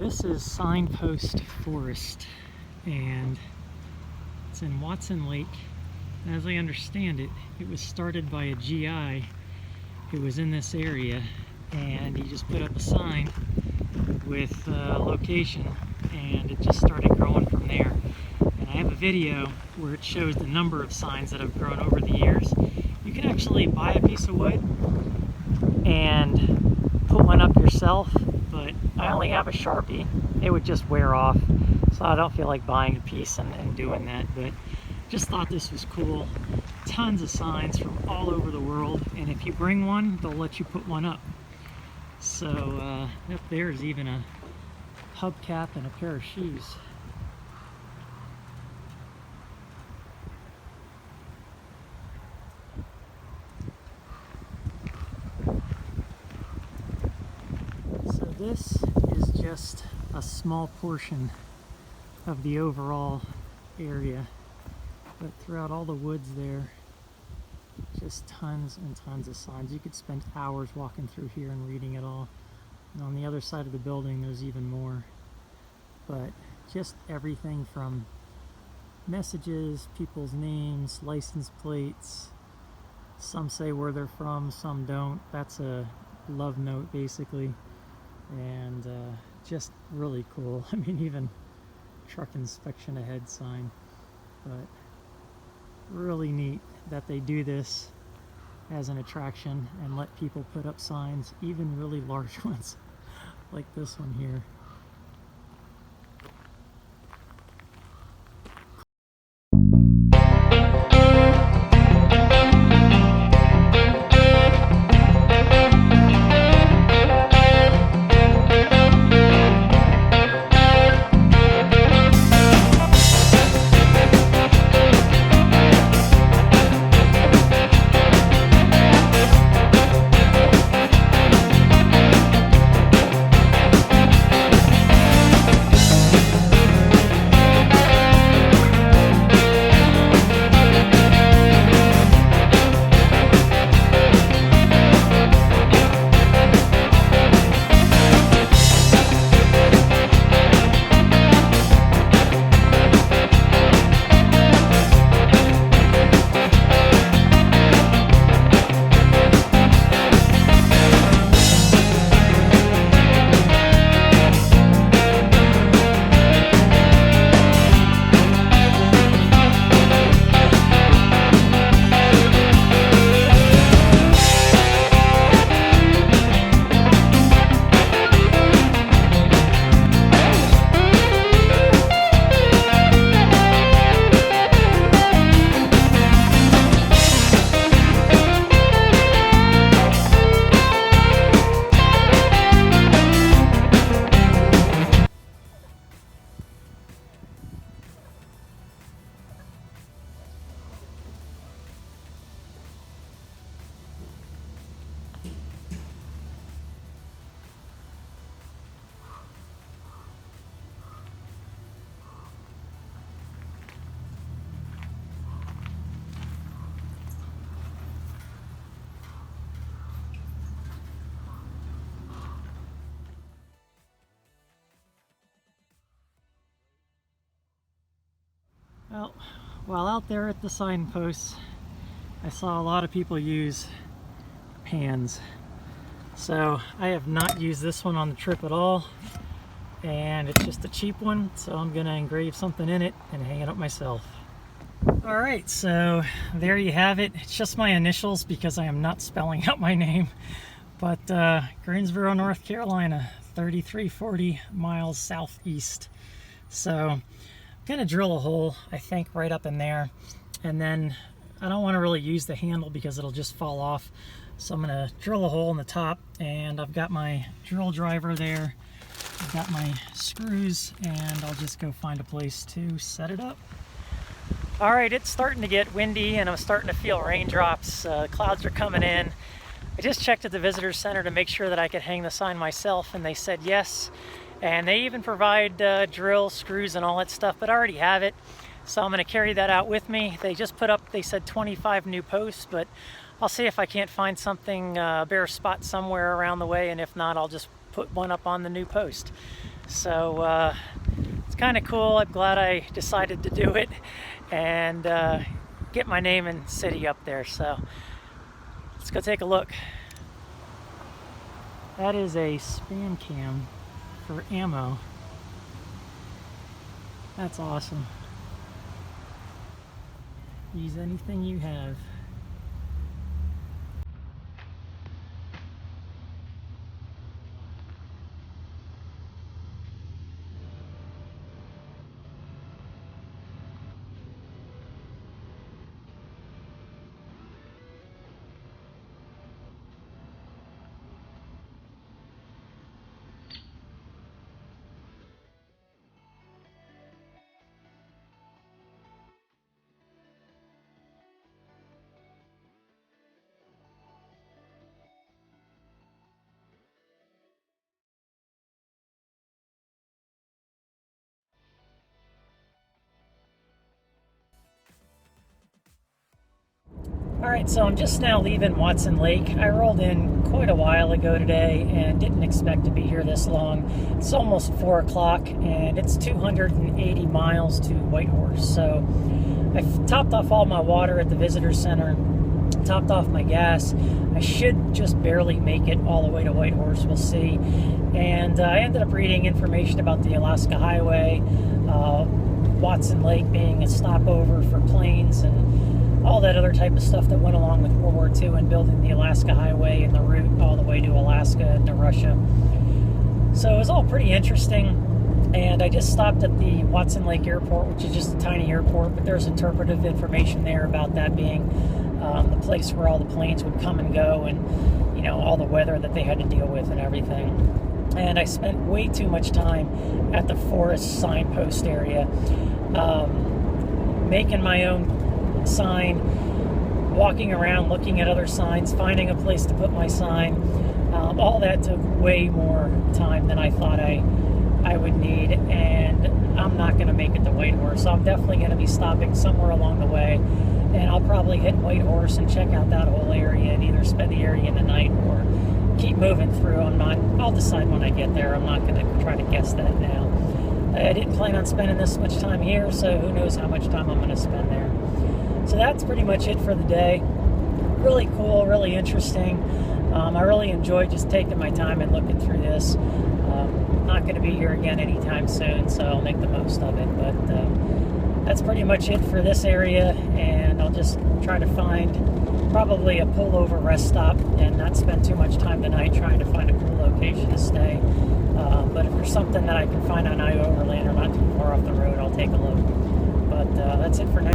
This is Signpost Forest, and it's in Watson Lake. And as I understand it, it was started by a GI who was in this area, and he just put up a sign with location, and it just started growing from there. And I have a video where it shows the number of signs that have grown over the years. You can actually buy a piece of wood and put one up yourself, but I only have a Sharpie. It would just wear off, so I don't feel like buying a piece and doing that, but just thought this was cool. Tons of signs from all over the world, and if you bring one, they'll let you put one up. So up there is even a hubcap and a pair of shoes. So this is just a small portion of the overall area, but throughout all the woods there, just tons and tons of signs. You could spend hours walking through here and reading it all. And on the other side of the building there's even more, but just everything from messages, people's names, license plates. Some say where they're from, some don't. That's a love note basically, and just really cool. I mean, even truck inspection ahead sign, but really neat that they do this as an attraction and let people put up signs, even really large ones like this one here. Well, while out there at the signposts, I saw a lot of people use pans. So I have not used this one on the trip at all, and it's just a cheap one, so I'm gonna engrave something in it and hang it up myself. Alright, so there you have it. It's just my initials because I am not spelling out my name. But Greensboro, North Carolina, 3340 miles southeast. So I'm gonna drill a hole, I think, right up in there, and then I don't want to really use the handle because it'll just fall off, so I'm gonna drill a hole in the top, and I've got my drill driver there, I've got my screws, and I'll just go find a place to set it up. Alright, it's starting to get windy and I'm starting to feel raindrops. Clouds are coming in. I just checked at the visitor center to make sure that I could hang the sign myself, and they said yes. And they even provide drill, screws, and all that stuff, but I already have it. So I'm going to carry that out with me. They just put up, they said 25 new posts, but I'll see if I can't find something, a bare spot somewhere around the way, and if not, I'll just put one up on the new post. So it's kind of cool. I'm glad I decided to do it and get my name and city up there. So let's go take a look. That is a spam cam for ammo. That's awesome. Use anything you have. Alright, so I'm just now leaving Watson Lake. I rolled in quite a while ago today and didn't expect to be here this long. It's almost 4 o'clock and it's 280 miles to Whitehorse. So I've topped off all my water at the visitor center, topped off my gas. I should just barely make it all the way to Whitehorse, we'll see. And I ended up reading information about the Alaska Highway, Watson Lake being a stopover for planes and all that other type of stuff that went along with World War II and building the Alaska Highway and the route all the way to Alaska and to Russia. So it was all pretty interesting. And I just stopped at the Watson Lake Airport, which is just a tiny airport, but there's interpretive information there about that being the place where all the planes would come and go and, you know, all the weather that they had to deal with and everything. And I spent way too much time at the Forest Signpost area, making my own sign, walking around, looking at other signs, finding a place to put my sign. All that took way more time than I thought I would need, and I'm not going to make it to Whitehorse. So I'm definitely going to be stopping somewhere along the way, and I'll probably hit Whitehorse and check out that whole area and either spend the area in the night or keep moving through. I'll decide when I get there. I'm not going to try to guess that now. I didn't plan on spending this much time here, so who knows how much time I'm going to spend there. So that's pretty much it for the day. Really cool, really interesting. I really enjoyed just taking my time and looking through this. Not going to be here again anytime soon, so I'll make the most of it. But that's pretty much it for this area, and I'll just try to find probably a pullover rest stop and not spend too much time tonight trying to find a cool location to stay. But if there's something that I can find on iOverland or not too far off the road, I'll take a look. But that's it for now.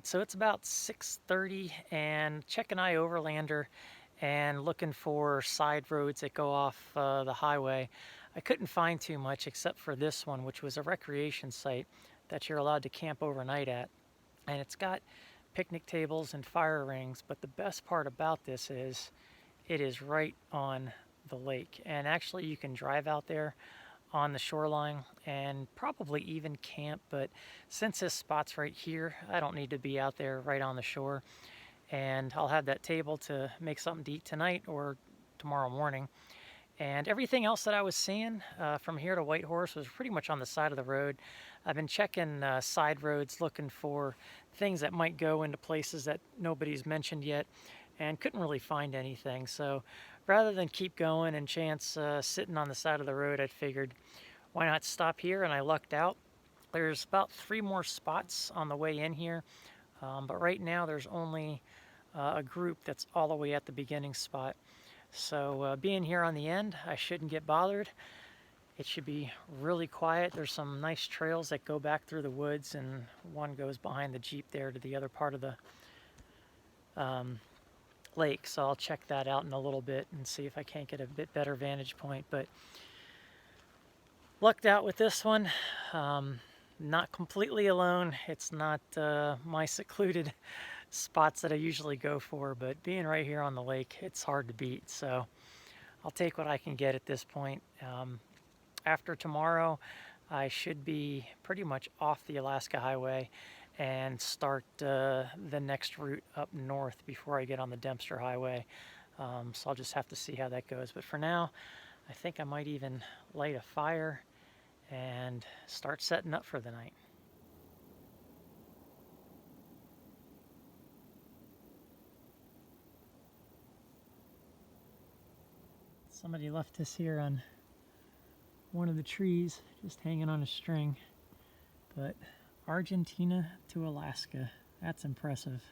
So it's about 6:30 and checking iOverlander and looking for side roads that go off the highway. I couldn't find too much except for this one, which was a recreation site that you're allowed to camp overnight at. And it's got picnic tables and fire rings, but the best part about this is it is right on the lake. And actually you can drive out there on the shoreline and probably even camp, but since this spot's right here, I don't need to be out there right on the shore, and I'll have that table to make something to eat tonight or tomorrow morning. And everything else that I was seeing from here to Whitehorse was pretty much on the side of the road. I've been checking side roads looking for things that might go into places that nobody's mentioned yet, and couldn't really find anything. So rather than keep going and chance sitting on the side of the road, I figured why not stop here, and I lucked out. There's about 3 more spots on the way in here, but right now there's only a group that's all the way at the beginning spot. So being here on the end, I shouldn't get bothered. It should be really quiet. There's some nice trails that go back through the woods, and one goes behind the Jeep there to the other part of the lake. So I'll check that out in a little bit and see if I can't get a bit better vantage point. But lucked out with this one. Not completely alone. It's not my secluded spots that I usually go for, but being right here on the lake, it's hard to beat. So I'll take what I can get at this point. After tomorrow, I should be pretty much off the Alaska Highway and start the next route up north before I get on the Dempster Highway. So I'll just have to see how that goes. But for now, I think I might even light a fire and start setting up for the night. Somebody left this here on one of the trees, just hanging on a string. But Argentina to Alaska, that's impressive.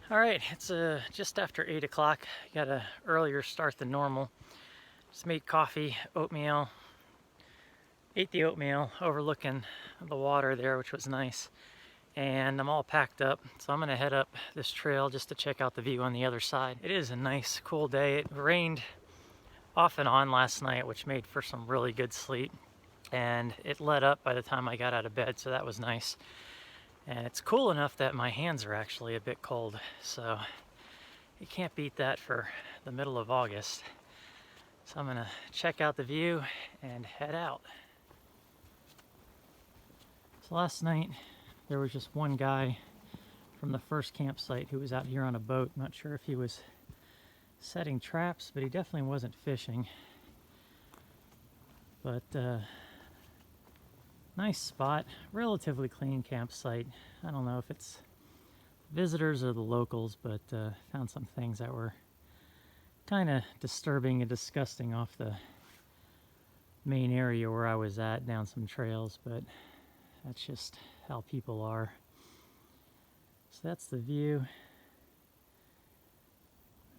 All right, it's just after 8 o'clock. Got an earlier start than normal. Just made coffee, oatmeal. Ate the oatmeal overlooking the water there, which was nice. And I'm all packed up, so I'm gonna head up this trail just to check out the view on the other side. It is a nice, cool day. It rained off and on last night, which made for some really good sleep. And it let up by the time I got out of bed, so that was nice. And it's cool enough that my hands are actually a bit cold, so you can't beat that for the middle of August. So I'm gonna check out the view and head out. So last night there was just one guy from the first campsite who was out here on a boat. Not sure if he was setting traps, but he definitely wasn't fishing. But nice spot, relatively clean campsite. I don't know if it's visitors or the locals, but found some things that were kind of disturbing and disgusting off the main area where I was at, down some trails, but that's just how people are. So that's the view.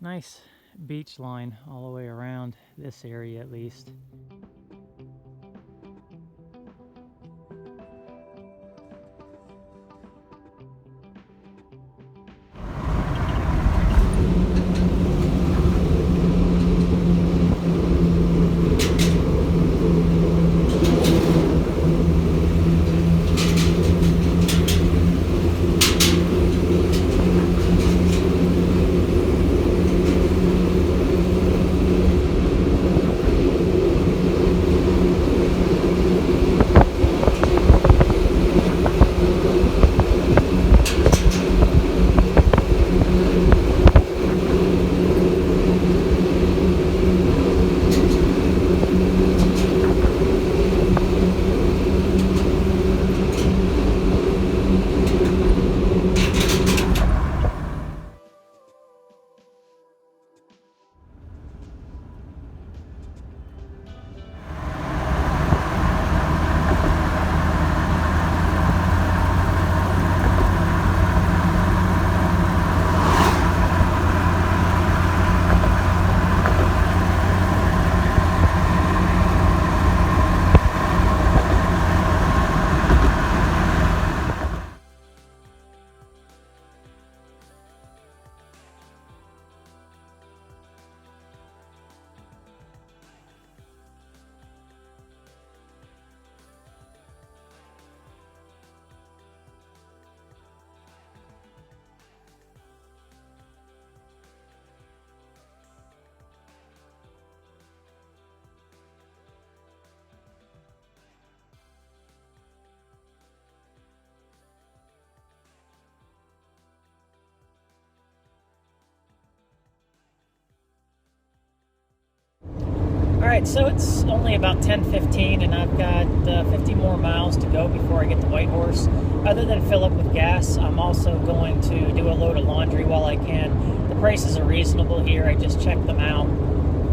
Nice beach line all the way around this area at least. Alright, so it's only about 10:15 and I've got 50 more miles to go before I get to Whitehorse. Other than fill up with gas, I'm also going to do a load of laundry while I can. The prices are reasonable here, I just checked them out.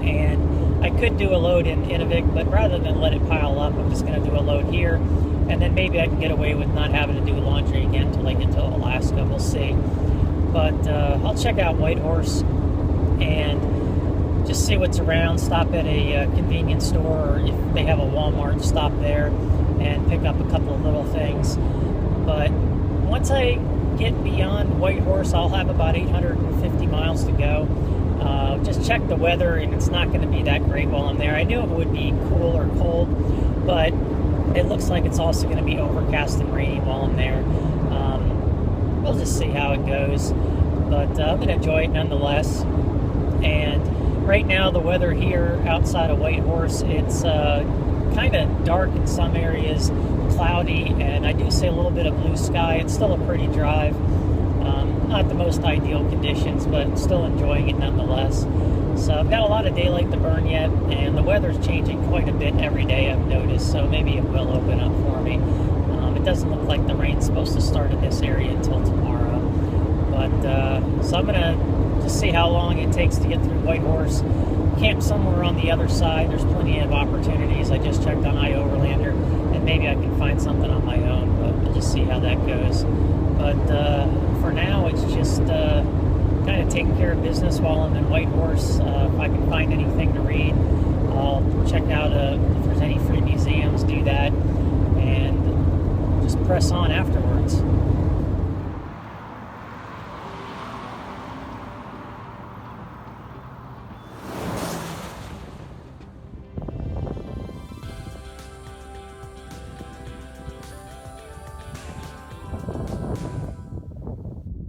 And I could do a load in Inuvik, but rather than let it pile up, I'm just going to do a load here. And then maybe I can get away with not having to do laundry again until I get to Alaska, we'll see. But I'll check out Whitehorse and just see what's around, stop at a convenience store, or if they have a Walmart, stop there and pick up a couple of little things. But once I get beyond Whitehorse, I'll have about 850 miles to go. Just check the weather, and it's not going to be that great while I'm there. I knew it would be cool or cold, but it looks like it's also going to be overcast and rainy while I'm there. We'll just see how it goes, but I'm going to enjoy it nonetheless. And right now the weather here outside of Whitehorse, it's kind of dark in some areas, cloudy, and I do see a little bit of blue sky. It's still a pretty drive. Not the most ideal conditions, but still enjoying it nonetheless. So I've got a lot of daylight to burn yet, and the weather's changing quite a bit every day, I've noticed, so maybe it will open up for me. It doesn't look like the rain's supposed to start in this area until tomorrow. But so I'm gonna just see how long it takes to get through Whitehorse. Camp somewhere on the other side. There's plenty of opportunities. I just checked on iOverlander, and maybe I can find something on my own, but we'll just see how that goes. But for now, it's just kind of taking care of business while I'm in Whitehorse. If I can find anything to read, I'll check out if there's any free museums, do that, and just press on afterwards.